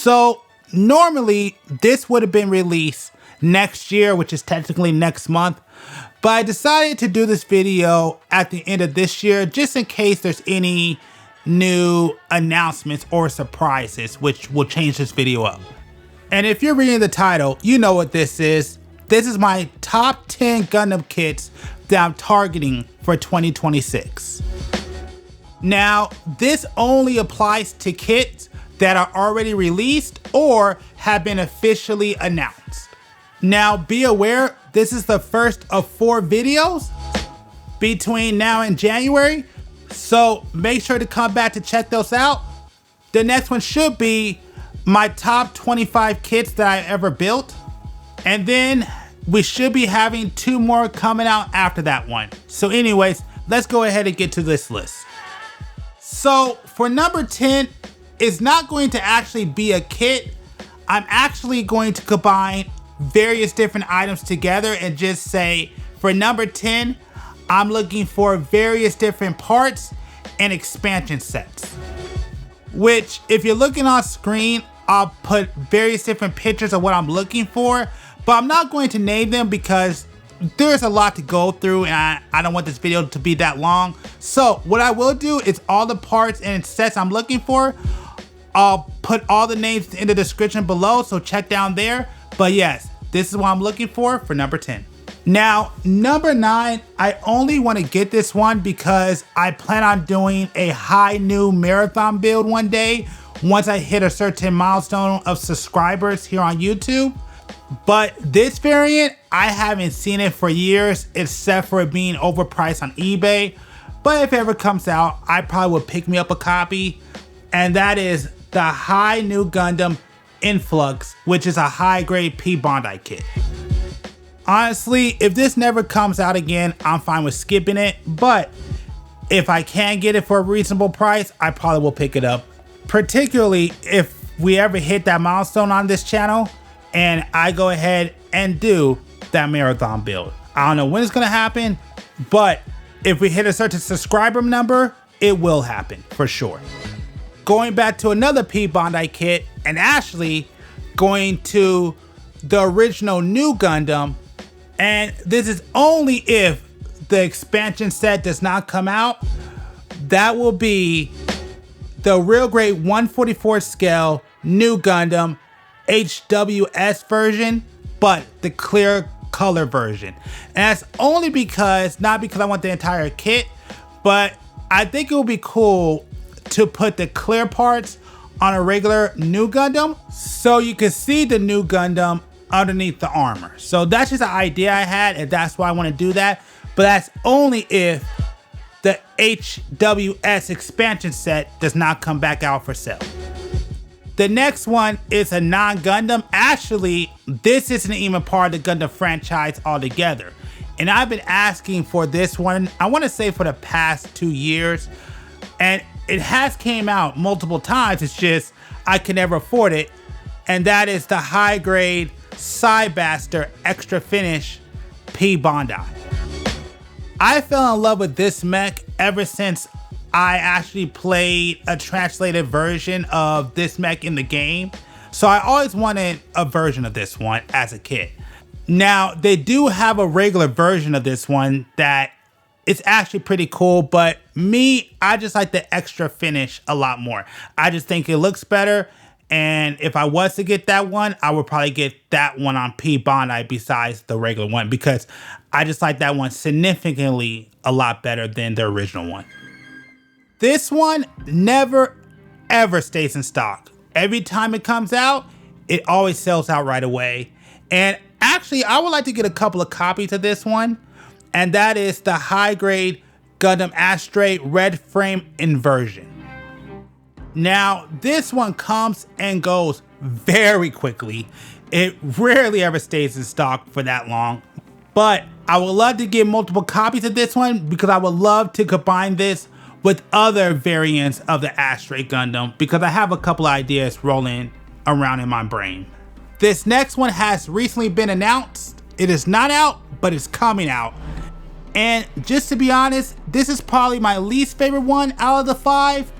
So normally this would have been released next year, which is technically next month, but I decided to do this video at the end of this year just in case there's any new announcements or surprises, which will change this video up. And if you're reading the title, you know what this is. This is my top 10 Gundam kits that I'm targeting for 2026. Now, this only applies to kits that are already released or have been officially announced. Now, be aware, this is the first of 4 videos between now and January, so make sure to come back to check those out. The next one should be my top 25 kits that I ever built, and then we should be having 2 more coming out after that one. So anyways, let's go ahead and get to this list. So for number 10, it's not going to actually be a kit. I'm actually going to combine various different items together and just say for number 10, I'm looking for various different parts and expansion sets. Which, if you're looking on screen, I'll put various different pictures of what I'm looking for, but I'm not going to name them because there's a lot to go through and I don't want this video to be that long. So what I will do is all the parts and sets I'm looking for, I'll put all the names in the description below, so check down there. But yes, this is what I'm looking for number 10. Now, number 9, I only want to get this one because I plan on doing a Honoo marathon build one day once I hit a certain milestone of subscribers here on YouTube. But this variant, I haven't seen it for years except for it being overpriced on eBay. But if it ever comes out, I probably would pick me up a copy. And that is the Honoo Gundam Influx, which is a high-grade P-Bondi kit. Honestly, if this never comes out again, I'm fine with skipping it. But if I can get it for a reasonable price, I probably will pick it up. Particularly if we ever hit that milestone on this channel and I go ahead and do that marathon build. I don't know when it's gonna happen, but if we hit a certain subscriber number, it will happen for sure. Going back to another P-Bondi kit and actually going to the original new Gundam, and this is only if the expansion set does not come out, that will be the real grade 144 scale new Gundam HWS version, but the clear color version. And that's only because, not because I want the entire kit, but I think it would be cool to put the clear parts on a regular new Gundam so you can see the new Gundam underneath the armor. So that's just an idea I had, and that's why I want to do that. But that's only if the HWS expansion set does not come back out for sale. The next one is a non-Gundam. Actually, this isn't even part of the Gundam franchise altogether. And I've been asking for this one, I want to say for the past 2 years. And it has came out multiple times, it's just I can never afford it. And that is the high-grade Sidebaster Extra Finish P-Bondi. I fell in love with this mech ever since I actually played a translated version of this mech in the game. So I always wanted a version of this one as a kid. Now, they do have a regular version of this one that it's actually pretty cool, but me, I just like the Extra Finish a lot more. I just think it looks better. And if I was to get that one, I would probably get that one on P-Bondi besides the regular one because I just like that one significantly a lot better than the original one. This one never ever stays in stock. Every time it comes out, it always sells out right away. And actually, I would like to get a couple of copies of this one. And that is the high-grade Gundam Astray Red Frame Inversion. Now, this one comes and goes very quickly. It rarely ever stays in stock for that long. But I would love to get multiple copies of this one because I would love to combine this with other variants of the Astray Gundam because I have a couple of ideas rolling around in my brain. This next one has recently been announced. It is not out, but it's coming out. And just to be honest, this is probably my least favorite one out of the 5,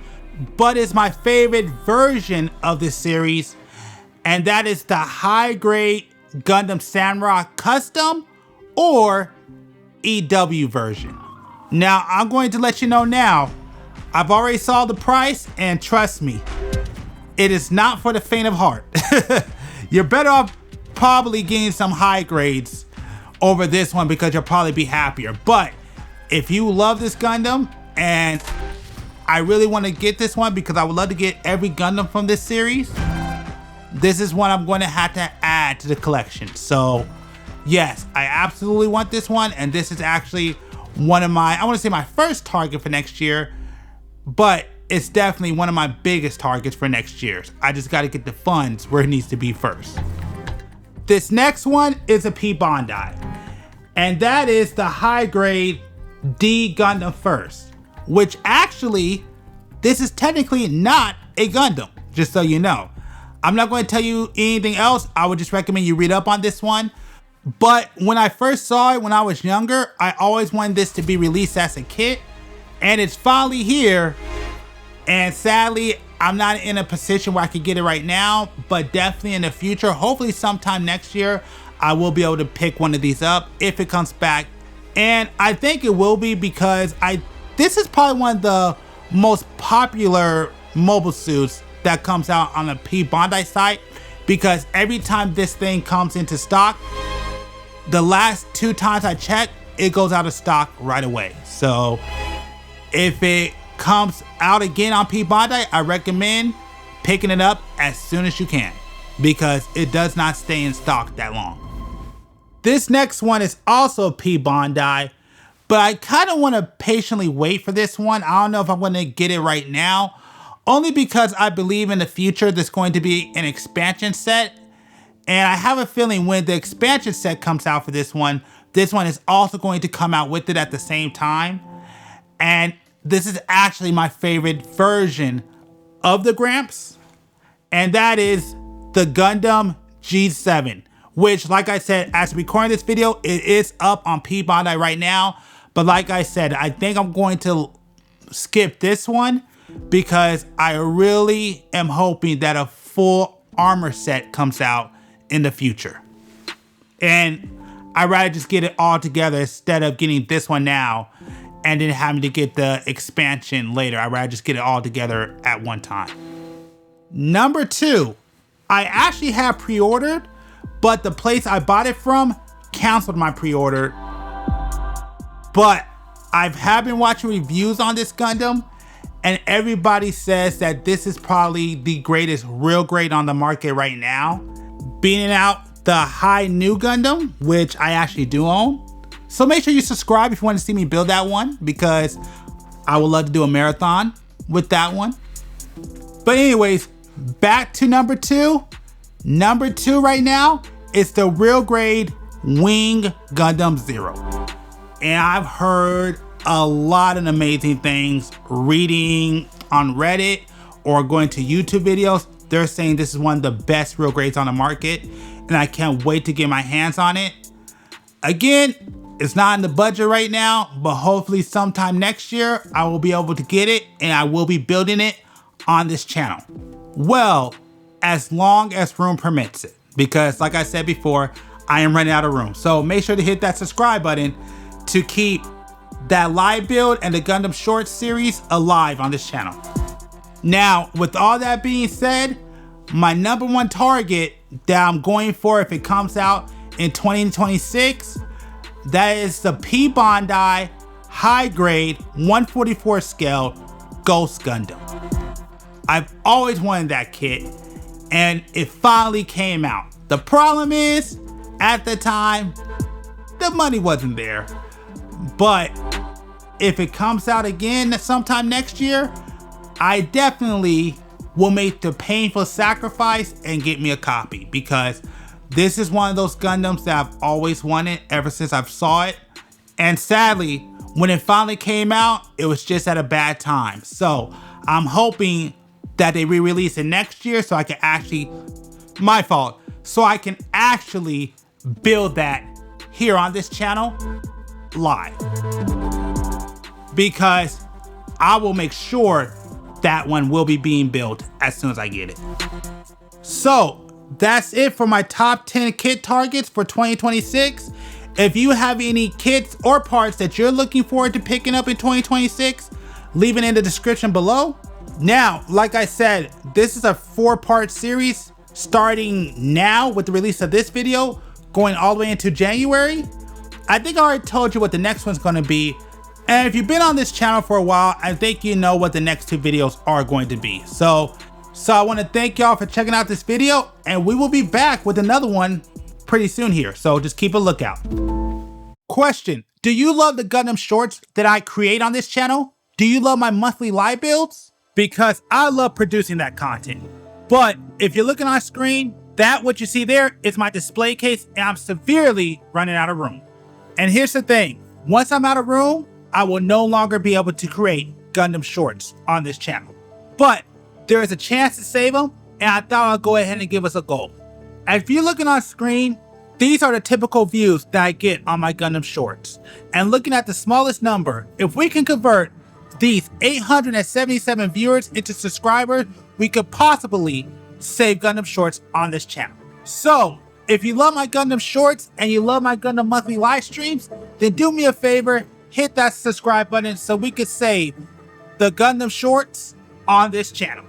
but it's my favorite version of this series and that is the high grade Gundam Samurai Custom or EW version. Now, I'm going to let you know now, I've already saw the price, and trust me, it is not for the faint of heart. You're better off probably getting some high grades over this one because you'll probably be happier. But if you love this Gundam, and I really want to get this one because I would love to get every Gundam from this series, this is one I'm going to have to add to the collection. So yes, I absolutely want this one, and this is actually one of my, I want to say my first target for next year, but it's definitely one of my biggest targets for next year. I just got to get the funds where it needs to be first. This next one is a P Bandai, and that is the high grade D Gundam First, which actually, this is technically not a Gundam, just so you know. I'm not going to tell you anything else. I would just recommend you read up on this one. But when I first saw it when I was younger, I always wanted this to be released as a kit, and it's finally here. And sadly, I'm not in a position where I could get it right now, but definitely in the future, hopefully sometime next year, I will be able to pick one of these up if it comes back. And I think it will be because this is probably one of the most popular mobile suits that comes out on the P Bandai site, because every time this thing comes into stock, the last 2 times I checked, it goes out of stock right away. So if it comes out again on P Bandai, I recommend picking it up as soon as you can because it does not stay in stock that long. This next one is also P Bandai, but I kind of want to patiently wait for this one. I don't know if I'm going to get it right now, only because I believe in the future there's going to be an expansion set. And I have a feeling when the expansion set comes out for this one is also going to come out with it at the same time. And this is actually my favorite version of the Gramps, and that is the Gundam G7, which, like I said, as recording this video, it is up on P Bandai right now. But like I said, I think I'm going to skip this one because I really am hoping that a full armor set comes out in the future. And I'd rather just get it all together instead of getting this one now and then having to get the expansion later. I'd rather just get it all together at one time. Number 2, I actually have pre-ordered, but the place I bought it from canceled my pre-order. But I have been watching reviews on this Gundam, and everybody says that this is probably the greatest real grade on the market right now, beating out the high new Gundam, which I actually do own. So make sure you subscribe if you want to see me build that one, because I would love to do a marathon with that one. But anyways, back to number 2. Number 2 right now is the real grade Wing Gundam Zero. And I've heard a lot of amazing things reading on Reddit or going to YouTube videos. They're saying this is one of the best real grades on the market, and I can't wait to get my hands on it. Again, it's not in the budget right now, but hopefully sometime next year I will be able to get it, and I will be building it on this channel. Well, as long as room permits it, because like I said before, I am running out of room. So make sure to hit that subscribe button to keep that live build and the Gundam Shorts series alive on this channel. Now, with all that being said, my number 1 target that I'm going for if it comes out in 2026, that is the P Bandai high grade 144 scale Ghost Gundam. I've always wanted that kit, and it finally came out. The problem is, at the time, the money wasn't there. But if it comes out again sometime next year, I definitely will make the painful sacrifice and get me a copy, because this is one of those Gundams that I've always wanted ever since I've saw it. And sadly, when it finally came out, it was just at a bad time. So I'm hoping that they re-release it next year so I can actually, my fault, so I can actually build that here on this channel live, because I will make sure that one will be being built as soon as I get it. So that's it for my top 10 kit targets for 2026. If you have any kits or parts that you're looking forward to picking up in 2026, leave it in the description below. Now, like I said, this is a 4-part series starting now with the release of this video, going all the way into January. I think I already told you what the next one's gonna be. And if you've been on this channel for a while, I think you know what the next 2 videos are going to be. So I wanna thank y'all for checking out this video, and we will be back with another one pretty soon here. So just keep a lookout. Question: do you love the Gundam shorts that I create on this channel? Do you love my monthly live builds? Because I love producing that content. But if you're looking on screen, what you see there is my display case, and I'm severely running out of room. And here's the thing, once I'm out of room, I will no longer be able to create Gundam shorts on this channel. But there is a chance to save them, and I thought I'd go ahead and give us a goal. If you're looking on screen, these are the typical views that I get on my Gundam shorts. And looking at the smallest number, if we can convert these 877 viewers into subscribers, we could possibly save Gundam shorts on this channel. So if you love my Gundam shorts and you love my Gundam monthly live streams, then do me a favor, hit that subscribe button so we could save the Gundam shorts on this channel.